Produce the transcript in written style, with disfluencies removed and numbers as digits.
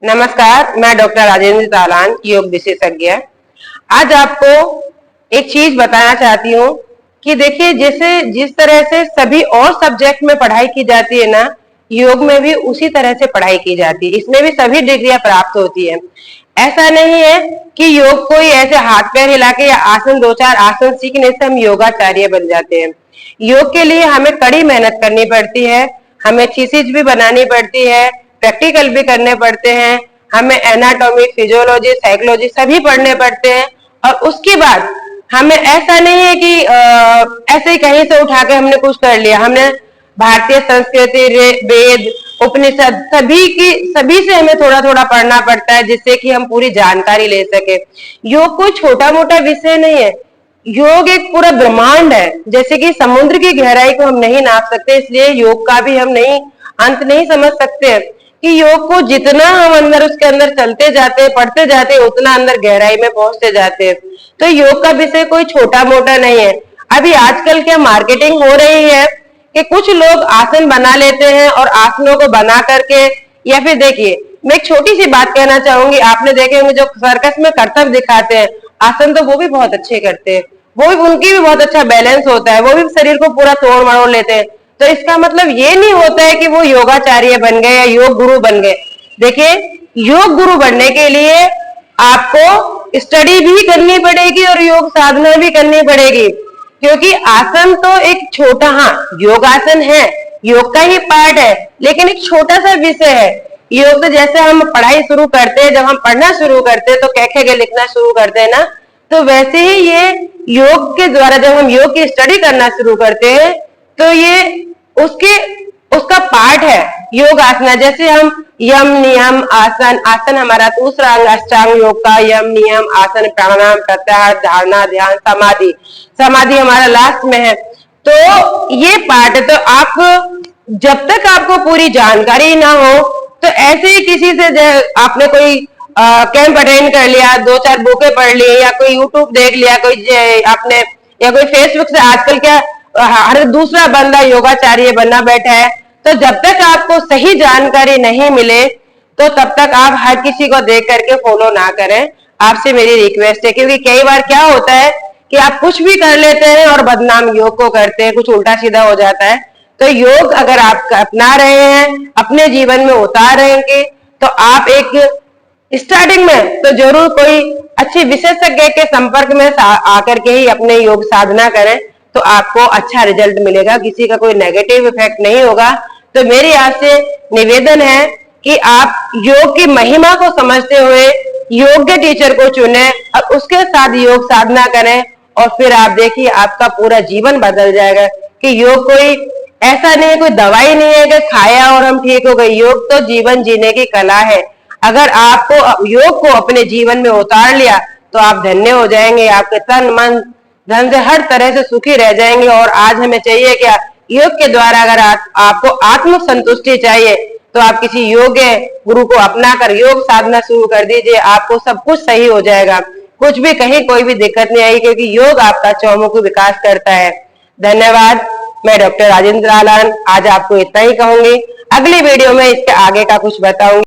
नमस्कार, मैं डॉक्टर राजेंद्र तालान, योग विशेषज्ञ। आज आपको एक चीज बताना चाहती हूँ कि देखिए, जैसे जिस तरह से सभी और सब्जेक्ट में पढ़ाई की जाती है ना, योग में भी उसी तरह से पढ़ाई की जाती है। इसमें भी सभी डिग्रियां प्राप्त होती है। ऐसा नहीं है कि योग कोई ऐसे हाथ पैर हिला के या आसन दो चार आसन सीखने से हम योगाचार्य बन जाते हैं। योग के लिए हमें कड़ी मेहनत करनी पड़ती है, हमें थीसिस भी बनानी पड़ती है, प्रैक्टिकल भी करने पड़ते हैं, हमें एनाटॉमी, फिजियोलॉजी, साइकोलॉजी सभी पढ़ने पड़ते हैं। और उसके बाद हमें ऐसा नहीं है कि ऐसे ही कहीं से उठा के हमने कुछ कर लिया। हमने भारतीय संस्कृति, वेद, उपनिषद सभी से हमें थोड़ा थोड़ा पढ़ना पड़ता है, जिससे कि हम पूरी जानकारी ले सके। योग कोई छोटा मोटा विषय नहीं है, योग एक पूरा ब्रह्मांड है। जैसे कि समुद्र की गहराई को हम नहीं नाप सकते, इसलिए योग का भी हम नहीं अंत नहीं समझ सकते हैं कि योग को जितना हम अंदर उसके अंदर चलते जाते हैं, पढ़ते जाते हैं, उतना अंदर गहराई में पहुंचते जाते हैं। तो योग का विषय कोई छोटा मोटा नहीं है। अभी आजकल क्या मार्केटिंग हो रही है कि कुछ लोग आसन बना लेते हैं और आसनों को बना करके, या फिर देखिए, मैं एक छोटी सी बात कहना चाहूंगी। आपने देखे होंगे जो सर्कस में करतब दिखाते हैं आसन, तो वो भी बहुत अच्छे करते हैं, वो भी उनकी भी बहुत अच्छा बैलेंस होता है, वो भी शरीर को पूरा तोड़ मरोड़ लेते हैं। तो इसका मतलब ये नहीं होता है कि वो योगाचार्य बन गए या योग गुरु बन गए। देखिए, योग गुरु बनने के लिए आपको स्टडी भी करनी पड़ेगी और योग साधना भी करनी पड़ेगी, क्योंकि आसन तो एक छोटा, हाँ योगासन है, योग का ही पार्ट है, लेकिन एक छोटा सा विषय है। योग तो जैसे हम पढ़ाई शुरू करते हैं, जब हम पढ़ना शुरू करते हैं तो कैखे लिखना शुरू करते हैं ना, तो वैसे ही ये योग के द्वारा जब हम योग की स्टडी करना शुरू करते हैं तो ये उसका पार्ट है योग आसना। जैसे हम यम नियम आसन, आसन हमारा दूसरा अंग अष्टांग योग का, यम नियम आसन प्राणायाम प्रत्याहार धारणा ध्यान समाधि, समाधि हमारा लास्ट में है। तो ये पार्ट, तो आप जब तक आपको पूरी जानकारी ना हो तो ऐसे ही किसी से आपने कोई कैंप अटेंड कर लिया, दो चार बुकें पढ़ ली, या कोई यूट्यूब देख लिया, कोई आपने, या कोई फेसबुक से, आजकल क्या हर दूसरा बंदा योगाचार्य बनना बैठा है। तो जब तक आपको सही जानकारी नहीं मिले तो तब तक आप हर किसी को देख करके फॉलो ना करें। आपसे मेरी रिक्वेस्ट है, क्योंकि कई बार क्या होता है कि आप कुछ भी कर लेते हैं और बदनाम योग को करते हैं, कुछ उल्टा सीधा हो जाता है। तो योग अगर आप अपना रहे हैं, अपने जीवन में उतार रहेंगे, तो आप एक स्टार्टिंग में तो जरूर कोई अच्छी विशेषज्ञ के संपर्क में आकर के ही अपने योग साधना करें, तो आपको अच्छा रिजल्ट मिलेगा, किसी का कोई नेगेटिव इफेक्ट नहीं होगा। तो मेरी आपसे निवेदन है कि आप योग की महिमा को समझते हुए योग्य टीचर को चुनें और उसके साथ योग साधना करें, और फिर आप देखिए आपका पूरा जीवन बदल जाएगा। कि योग कोई ऐसा नहीं है, कोई दवाई नहीं है कि खाया और हम ठीक हो गए। योग तो जीवन जीने की कला है। अगर आपको योग को अपने जीवन में उतार लिया तो आप धन्य हो जाएंगे, आपके तन मन धन से हर तरह से सुखी रह जाएंगे। और आज हमें चाहिए क्या, योग के द्वारा अगर आपको आत्म संतुष्टि चाहिए तो आप किसी योग्य गुरु को अपनाकर योग साधना शुरू कर दीजिए, आपको सब कुछ सही हो जाएगा, कुछ भी कहीं कोई भी दिक्कत नहीं आएगी, क्योंकि योग आपका चौमुखी विकास करता है। धन्यवाद। मैं डॉक्टर राजेंद्र तालान आज आपको इतना ही कहूंगी। अगली वीडियो में इसके आगे का कुछ बताऊंगी।